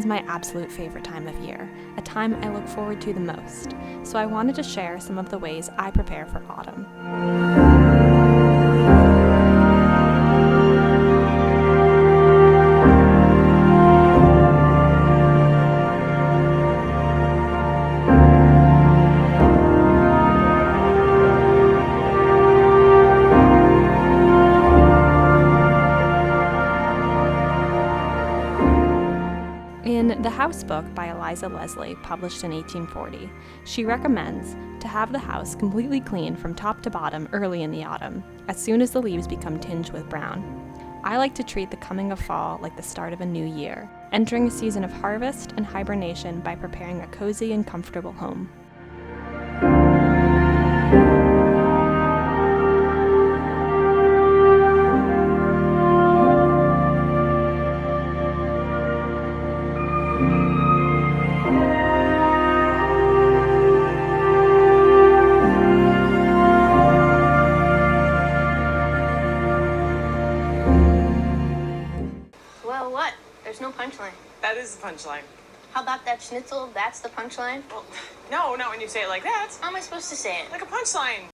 is my absolute favorite time of year, a time I look forward to the most, so I wanted to share some of the ways I prepare for autumn. In The House Book by Eliza Leslie, published in 1840, she recommends to have the house completely clean from top to bottom early in the autumn, as soon as the leaves become tinged with brown. I like to treat the coming of fall like the start of a new year, entering a season of harvest and hibernation by preparing a cozy and comfortable home. There's no punchline. That is the punchline. How about that schnitzel? That's the punchline? Well, no, not when you say it like that. How am I supposed to say it? Like a punchline.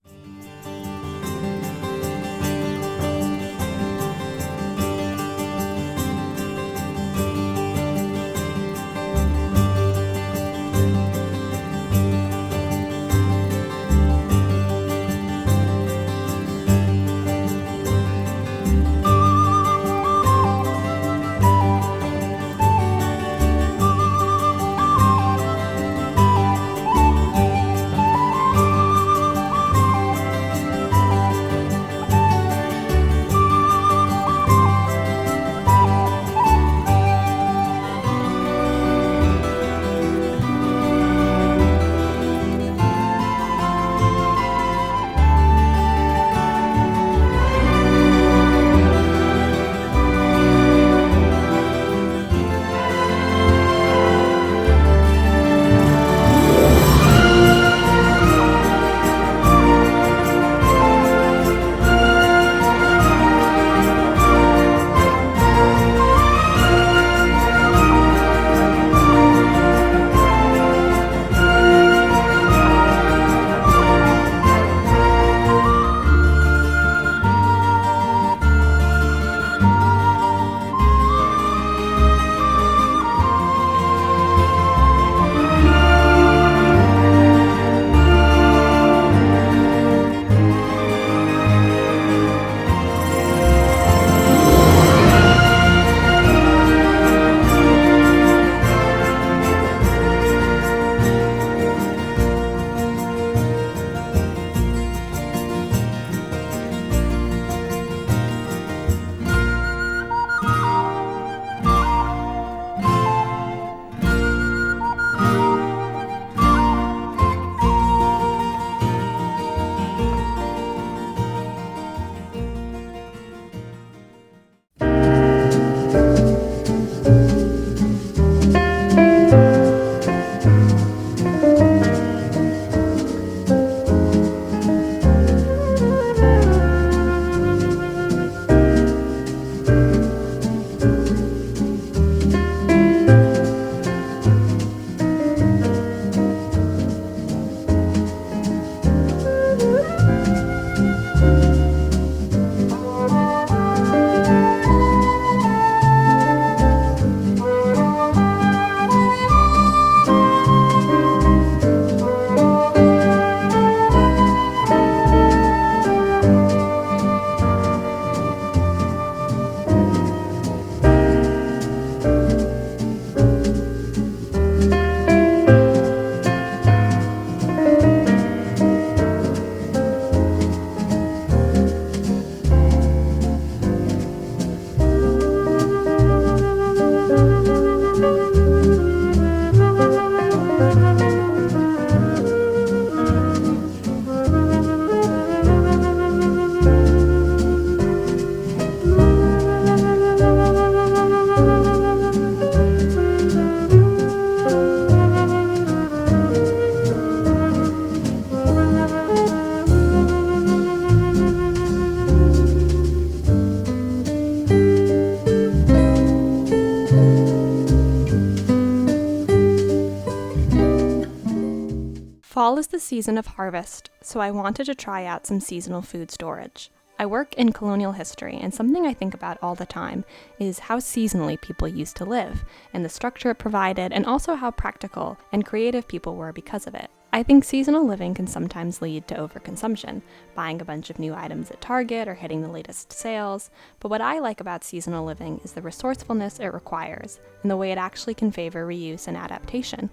the season of harvest, so I wanted to try out some seasonal food storage. I work in colonial history, and something I think about all the time is how seasonally people used to live, and the structure it provided, and also how practical and creative people were because of it. I think seasonal living can sometimes lead to overconsumption, buying a bunch of new items at Target or hitting the latest sales, but what I like about seasonal living is the resourcefulness it requires, and the way it actually can favor reuse and adaptation.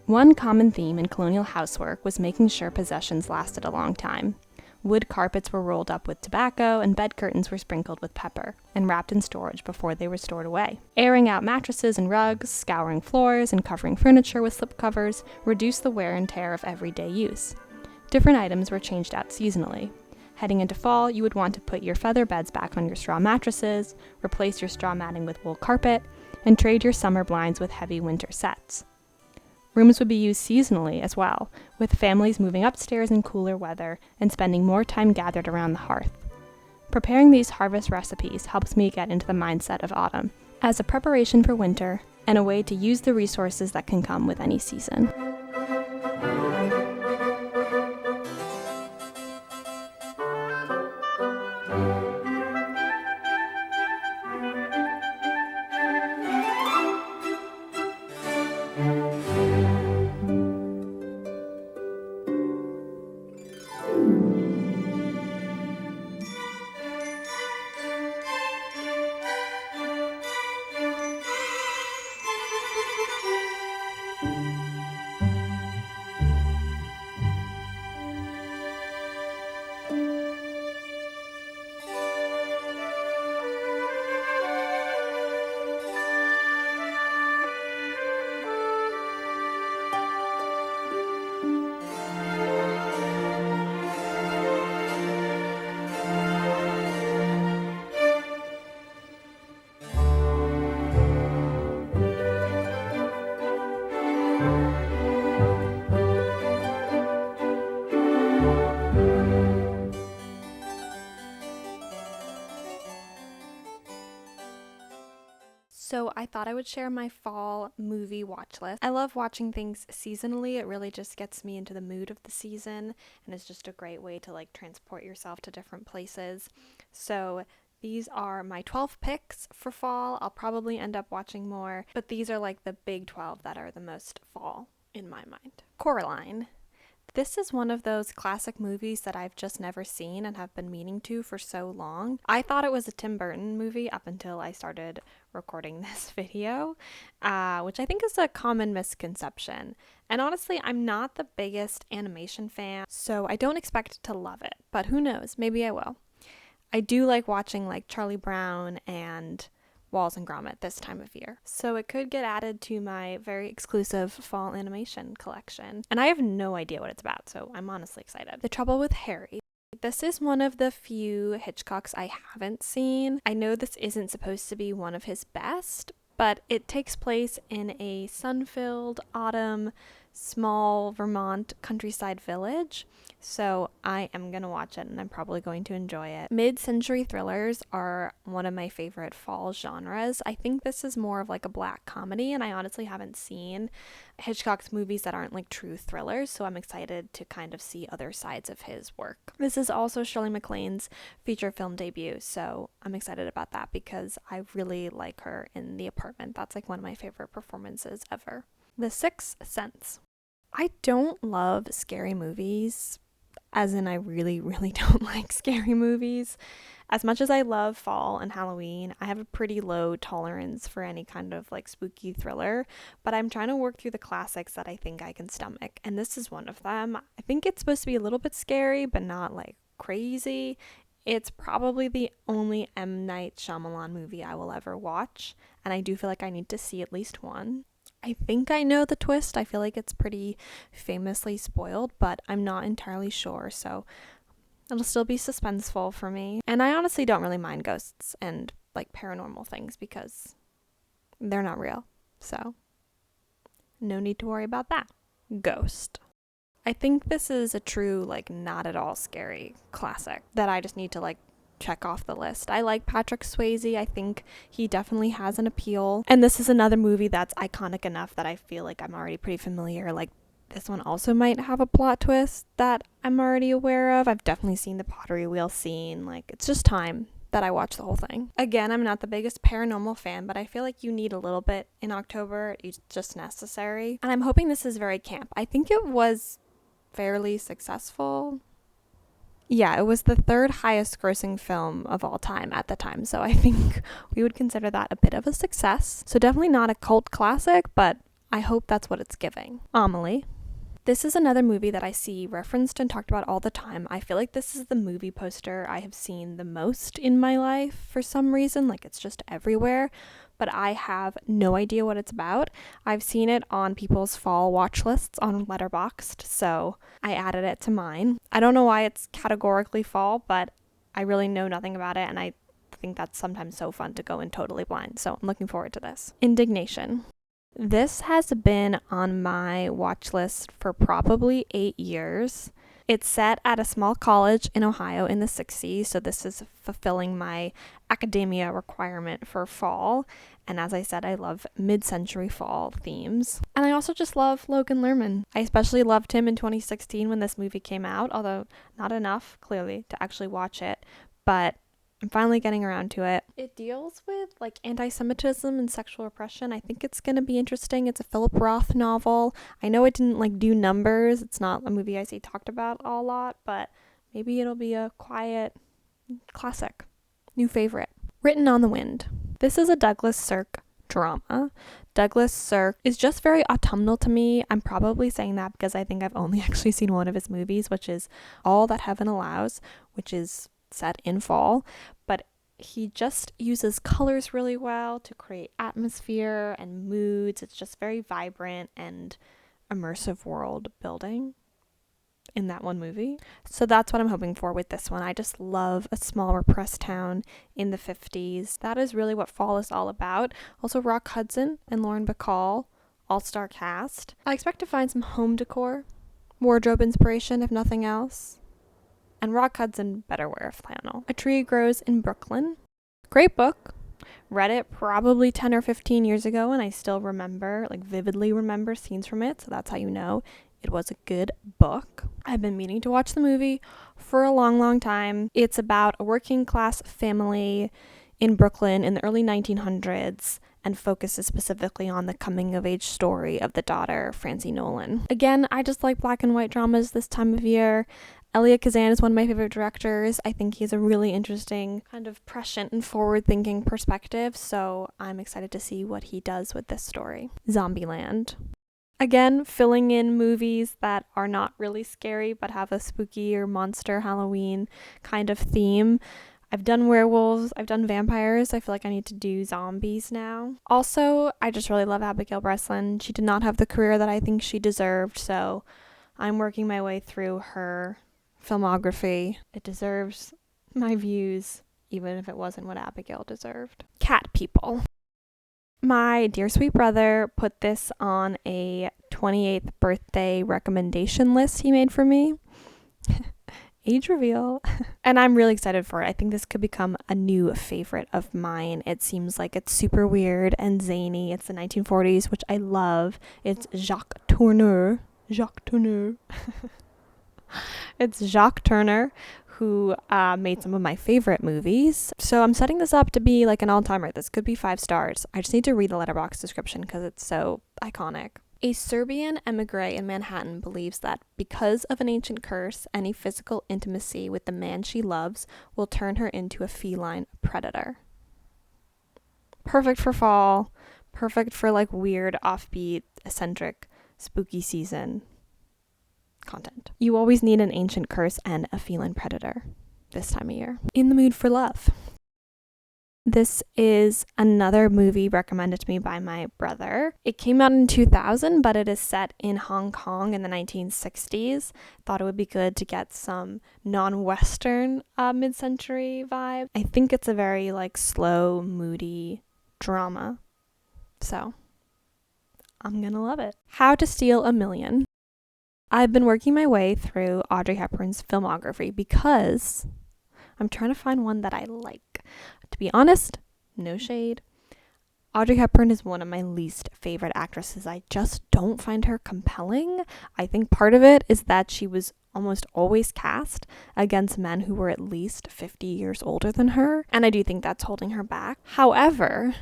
One common theme in colonial housework was making sure possessions lasted a long time. Wood carpets were rolled up with tobacco, and bed curtains were sprinkled with pepper, and wrapped in storage before they were stored away. Airing out mattresses and rugs, scouring floors, and covering furniture with slipcovers reduced the wear and tear of everyday use. Different items were changed out seasonally. Heading into fall, you would want to put your feather beds back on your straw mattresses, replace your straw matting with wool carpet, and trade your summer blinds with heavy winter sets. Rooms would be used seasonally as well, with families moving upstairs in cooler weather and spending more time gathered around the hearth. Preparing these harvest recipes helps me get into the mindset of autumn, as a preparation for winter and a way to use the resources that can come with any season. So I thought I would share my fall movie watch list. I love watching things seasonally. It really just gets me into the mood of the season, and it's just a great way to transport yourself to different places. So these are my 12 picks for fall. I'll probably end up watching more, but these are the big 12 that are the most fall in my mind. Coraline. This is one of those classic movies that I've just never seen and have been meaning to for so long. I thought it was a Tim Burton movie up until I started recording this video, which I think is a common misconception. And honestly, I'm not the biggest animation fan, so I don't expect to love it, but who knows, maybe I will. I do like watching Charlie Brown and Wallace and Gromit this time of year, so it could get added to my very exclusive fall animation collection, and I have no idea what it's about, so I'm honestly excited. The Trouble with Harry. This is one of the few Hitchcocks I haven't seen. I know this isn't supposed to be one of his best, but it takes place in a sun-filled autumn, small Vermont countryside village, so I am gonna watch it and I'm probably going to enjoy it. Mid-century thrillers are one of my favorite fall genres. I think this is more of a black comedy, and I honestly haven't seen Hitchcock's movies that aren't true thrillers, so I'm excited to kind of see other sides of his work. This is also Shirley MacLaine's feature film debut, so I'm excited about that because I really like her in The Apartment. That's one of my favorite performances ever. The Sixth Sense. I don't love scary movies, as in I really, really don't like scary movies. As much as I love fall and Halloween, I have a pretty low tolerance for any kind of spooky thriller, but I'm trying to work through the classics that I think I can stomach, and this is one of them. I think it's supposed to be a little bit scary, but not crazy. It's probably the only M. Night Shyamalan movie I will ever watch, and I do feel I need to see at least one. I think I know the twist. I feel it's pretty famously spoiled, but I'm not entirely sure, so it'll still be suspenseful for me. And I honestly don't really mind ghosts and paranormal things because they're not real, so no need to worry about that. Ghost. I think this is a true not at all scary classic that I just need to check off the list. I like Patrick Swayze. I think he definitely has an appeal. And this is another movie that's iconic enough that I feel I'm already pretty familiar This one also might have a plot twist that I'm already aware of. I've definitely seen the pottery wheel scene. Like, it's just time that I watch the whole thing. Again, I'm not the biggest paranormal fan, but I feel like you need a little bit in October. It's just necessary. And I'm hoping this is very camp. I think it was fairly successful. Yeah, it was the third highest grossing film of all time at the time. So I think we would consider that a bit of a success. So definitely not a cult classic, but I hope that's what it's giving. Amalia. This is another movie that I see referenced and talked about all the time. I feel like this is the movie poster I have seen the most in my life for some reason. Like, it's just everywhere, but I have no idea what it's about. I've seen it on people's fall watch lists on Letterboxd, so I added it to mine. I don't know why it's categorically fall, but I really know nothing about it, and I think that's sometimes so fun to go in totally blind. So I'm looking forward to this. Indignation. This has been on my watch list for probably 8 years. It's set at a small college in Ohio in the 60s, so this is fulfilling my academia requirement for fall. And as I said, I love mid-century fall themes. And I also just love Logan Lerman. I especially loved him in 2016 when this movie came out, although not enough, clearly, to actually watch it. But I'm finally getting around to it. It deals with like anti-Semitism and sexual repression. I think it's going to be interesting. It's a Philip Roth novel. I know it didn't like do numbers. It's not a movie I see talked about a lot, but maybe it'll be a quiet classic. New favorite. Written on the Wind. This is a Douglas Sirk drama. Douglas Sirk is just very autumnal to me. I'm probably saying that because I think I've only actually seen one of his movies, which is All That Heaven Allows, which is set in fall, but he just uses colors really well to create atmosphere and moods. It's just very vibrant and immersive world building in that one movie. So that's what I'm hoping for with this one. I just love a small repressed town in the 50s. That is really what fall is all about. Also Rock Hudson and Lauren Bacall, all-star cast. I expect to find some home decor, wardrobe inspiration if nothing else. And Rock Hudson better wear a flannel. A Tree Grows in Brooklyn. Great book. Read it probably 10 or 15 years ago, and I still remember, like vividly remember scenes from it. So that's how you know it was a good book. I've been meaning to watch the movie for a long, long time. It's about a working class family in Brooklyn in the early 1900s and focuses specifically on the coming of age story of the daughter, Francie Nolan. Again, I just like black and white dramas this time of year. Elia Kazan is one of my favorite directors. I think he has a really interesting kind of prescient and forward-thinking perspective, so I'm excited to see what he does with this story. Zombieland. Again, filling in movies that are not really scary but have a spooky or monster Halloween kind of theme. I've done werewolves, I've done vampires. I feel like I need to do zombies now. Also, I just really love Abigail Breslin. She did not have the career that I think she deserved, so I'm working my way through her filmography. It deserves my views, even if it wasn't what Abigail deserved. Cat People. My dear sweet brother put this on a 28th birthday recommendation list he made for me. Age reveal. And I'm really excited for it. I think this could become a new favorite of mine. It seems like it's super weird and zany. It's the 1940s, which I love. It's Jacques Tourneur. It's Jacques Turner, who made some of my favorite movies. So I'm setting this up to be like an all-timer. This could be 5 stars. I just need to read the Letterboxd description because it's so iconic. A Serbian emigre in Manhattan believes that because of an ancient curse, any physical intimacy with the man she loves will turn her into a feline predator. Perfect for fall. Perfect for like weird, offbeat, eccentric, spooky season content. You always need an ancient curse and a feline predator this time of year. In the mood for love. This is another movie recommended to me by my brother. It came out in 2000, but it is set in Hong Kong in the 1960s. Thought it would be good to get some non-Western mid-century vibe. I think it's a very like slow, moody drama. So I'm gonna love it. How to Steal a Million. I've been working my way through Audrey Hepburn's filmography because I'm trying to find one that I like. To be honest, no shade, Audrey Hepburn is one of my least favorite actresses. I just don't find her compelling. I think part of it is that she was almost always cast against men who were at least 50 years older than her, and I do think that's holding her back. However,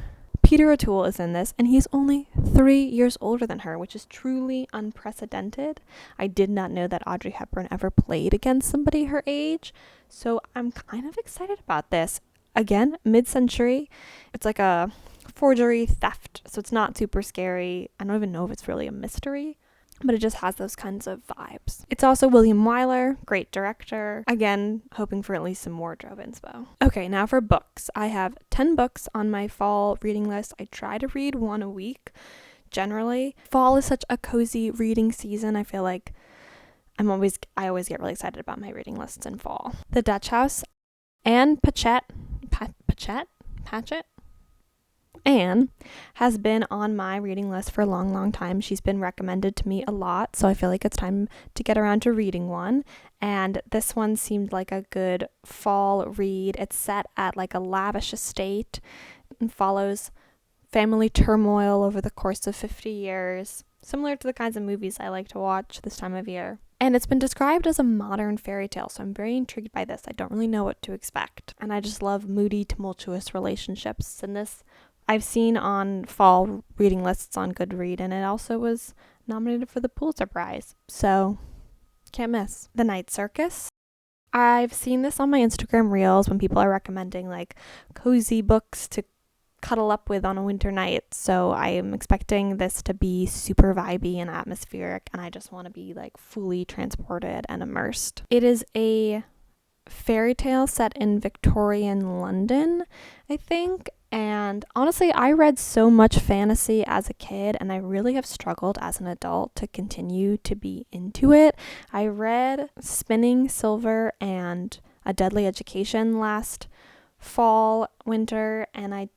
Peter O'Toole is in this, and he's only 3 years older than her, which is truly unprecedented. I did not know that Audrey Hepburn ever played against somebody her age, so I'm kind of excited about this. Again, mid-century. It's like a forgery theft, so it's not super scary. I don't even know if it's really a mystery, but it just has those kinds of vibes. It's also William Wyler, great director. Again, hoping for at least some wardrobe inspo. Okay, now for books. I have 10 books on my fall reading list. I try to read one a week, generally. Fall is such a cozy reading season. I feel like I always get really excited about my reading lists in fall. The Dutch House, Anne Patchett? Anne has been on my reading list for a long time. She's been recommended to me a lot, so I feel like it's time to get around to reading one. And this one seemed like a good fall read. It's set at like a lavish estate and follows family turmoil over the course of 50 years, similar to the kinds of movies I like to watch this time of year. And it's been described as a modern fairy tale, so I'm very intrigued by this. I don't really know what to expect. And I just love moody, tumultuous relationships. And this I've seen on fall reading lists on Goodread, and it also was nominated for the Pulitzer Prize. So, can't miss. The Night Circus. I've seen this on my Instagram reels when people are recommending like cozy books to cuddle up with on a winter night. So I am expecting this to be super vibey and atmospheric, and I just want to be like fully transported and immersed. It is a fairy tale set in Victorian London, I think. And honestly, I read so much fantasy as a kid, and I really have struggled as an adult to continue to be into it. I read Spinning Silver and A Deadly Education last fall, winter, and I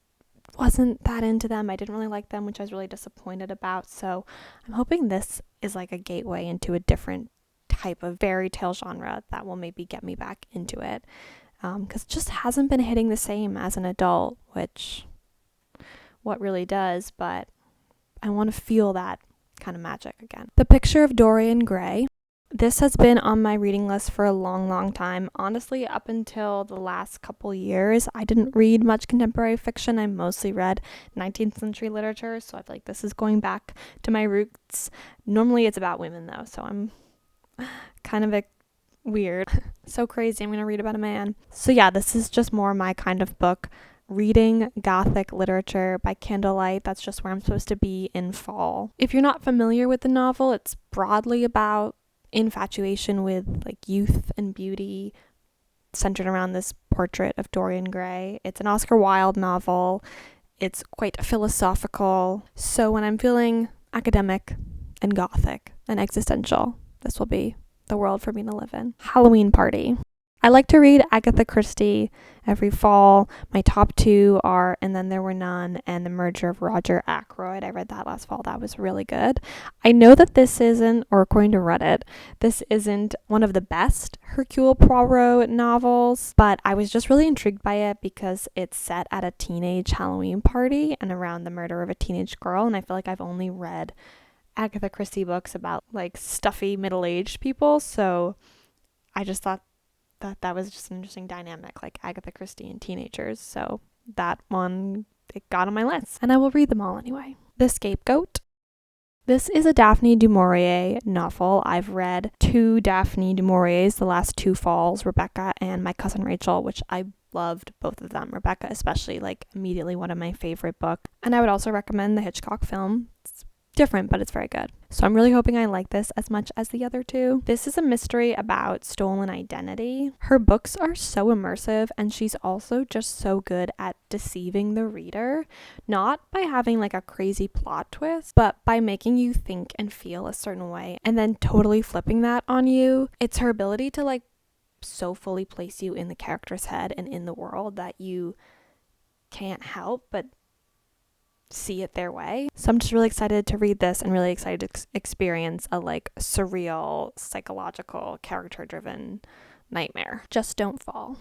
wasn't that into them. I didn't really like them, which I was really disappointed about. So I'm hoping this is like a gateway into a different type of fairy tale genre that will maybe get me back into it. Because it just hasn't been hitting the same as an adult, which what really does, but I want to feel that kind of magic again. The Picture of Dorian Gray. This has been on my reading list for a long time. Honestly, up until the last couple years, I didn't read much contemporary fiction. I mostly read 19th century literature, so I feel like this is going back to my roots. Normally it's about women though, so I'm kind of weird. So crazy, I'm gonna read about a man. So yeah, this is just more my kind of book. Reading Gothic literature by candlelight. That's just where I'm supposed to be in fall. If you're not familiar with the novel, it's broadly about infatuation with like youth and beauty, centered around this portrait of Dorian Gray. It's an Oscar Wilde novel. It's quite philosophical. So when I'm feeling academic and gothic and existential, this will be the world for me to live in. Halloween Party. I like to read Agatha Christie every fall. My top two are And Then There Were None and The Murder of Roger Ackroyd. I read that last fall. That was really good. I know that this isn't, or according to Reddit, this isn't one of the best Hercule Poirot novels, but I was just really intrigued by it because it's set at a teenage Halloween party and around the murder of a teenage girl, and I feel like I've only read Agatha Christie books about like stuffy middle-aged people, so I just thought that was just an interesting dynamic, like Agatha Christie and teenagers. So that one, it got on my list, and I will read them all anyway. The Scapegoat. This is a Daphne du Maurier novel. I've read 2 Daphne du Mauriers the last 2 falls, Rebecca and My Cousin Rachel, which I loved both of them. Rebecca especially, like immediately one of my favorite books. And I would also recommend the Hitchcock film. It's different, but it's very good. So I'm really hoping I like this as much as the other 2. This is a mystery about stolen identity. Her books are so immersive, and she's also just so good at deceiving the reader, not by having like a crazy plot twist, but by making you think and feel a certain way and then totally flipping that on you. It's her ability to like so fully place you in the character's head and in the world that you can't help but see it their way. So I'm just really excited to read this and really excited to experience a like surreal, psychological, character-driven nightmare. Just Don't Fall.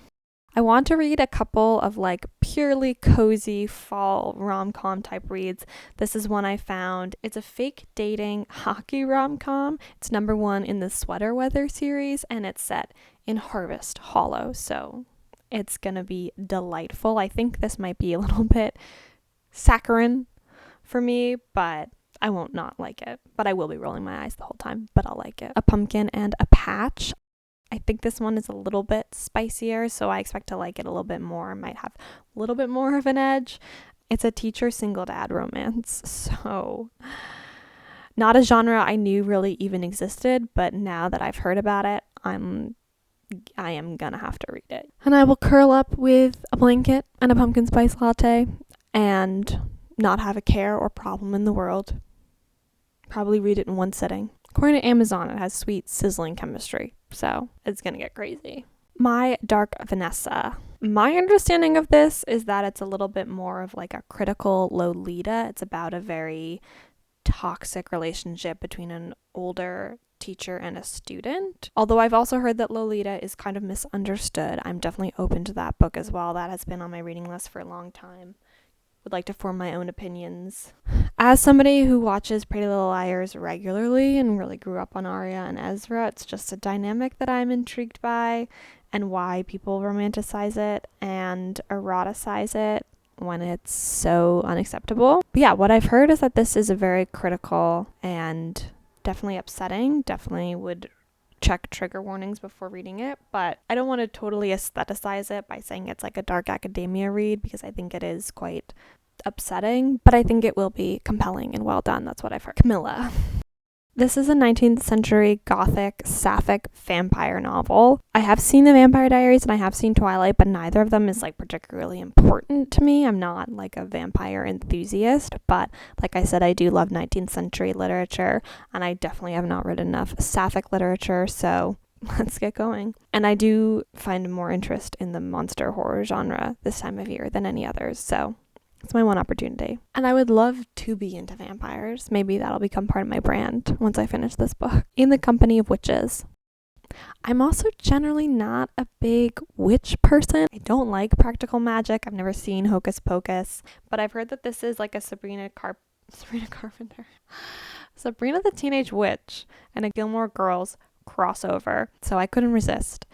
I want to read a couple of like purely cozy fall rom-com type reads. This is one I found. It's a fake dating hockey rom-com. It's #1 in the Sweater Weather series, and it's set in Harvest Hollow, so it's gonna be delightful. I think this might be a little bit saccharine for me, but I won't not like it. But I will be rolling my eyes the whole time, but I'll like it. A Pumpkin and a Patch. I think this one is a little bit spicier, so I expect to like it a little bit more. Might have a little bit more of an edge. It's a teacher single dad romance, so not a genre I knew really even existed, but now that I've heard about it, I am gonna have to read it. And I will curl up with a blanket and a pumpkin spice latte and not have a care or problem in the world. Probably read it in one sitting. According to Amazon, it has sweet, sizzling chemistry, so it's gonna get crazy. My Dark Vanessa. My understanding of this is that it's a little bit more of like a critical Lolita. It's about a very toxic relationship between an older teacher and a student. Although I've also heard that Lolita is kind of misunderstood. I'm definitely open to that book as well. That has been on my reading list for a long time. Would like to form my own opinions. As somebody who watches Pretty Little Liars regularly and really grew up on Arya and Ezra, it's just a dynamic that I'm intrigued by, and why people romanticize it and eroticize it when it's so unacceptable. But yeah, what I've heard is that this is a very critical and definitely upsetting. Definitely would check trigger warnings before reading it, but I don't want to totally aestheticize it by saying it's like a dark academia read, because I think it is quite upsetting, but I think it will be compelling and well done. That's what I've heard. Camila. This is a 19th century gothic sapphic vampire novel. I have seen The Vampire Diaries and I have seen Twilight, but neither of them is like particularly important to me. I'm not like a vampire enthusiast, but like I said, I do love 19th century literature, and I definitely have not read enough sapphic literature, so let's get going. And I do find more interest in the monster horror genre this time of year than any others, so it's my one opportunity. And I would love to be into vampires. Maybe that'll become part of my brand once I finish this book. In the Company of Witches. I'm also generally not a big witch person. I don't like practical magic. I've never seen Hocus Pocus, but I've heard that this is like a Sabrina Carpenter. Sabrina the Teenage Witch and a Gilmore Girls crossover. So I couldn't resist.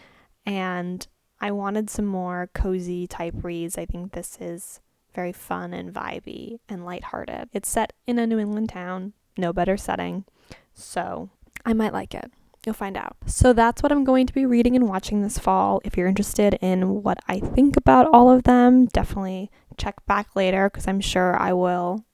And I wanted some more cozy type reads. I think this is very fun and vibey and lighthearted. It's set in a New England town, no better setting, so I might like it. You'll find out. So that's what I'm going to be reading and watching this fall. If you're interested in what I think about all of them, definitely check back later, because I'm sure I will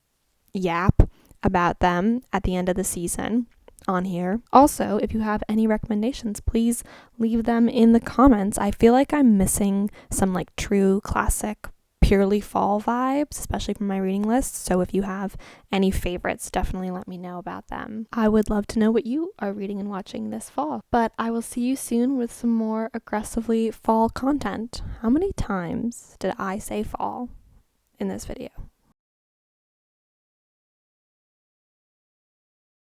yap about them at the end of the season on here. Also, if you have any recommendations, please leave them in the comments. I feel like I'm missing some like true classic purely fall vibes, especially from my reading list. So if you have any favorites, definitely let me know about them. I would love to know what you are reading and watching this fall. But I will see you soon with some more aggressively fall content. How many times did I say fall in this video?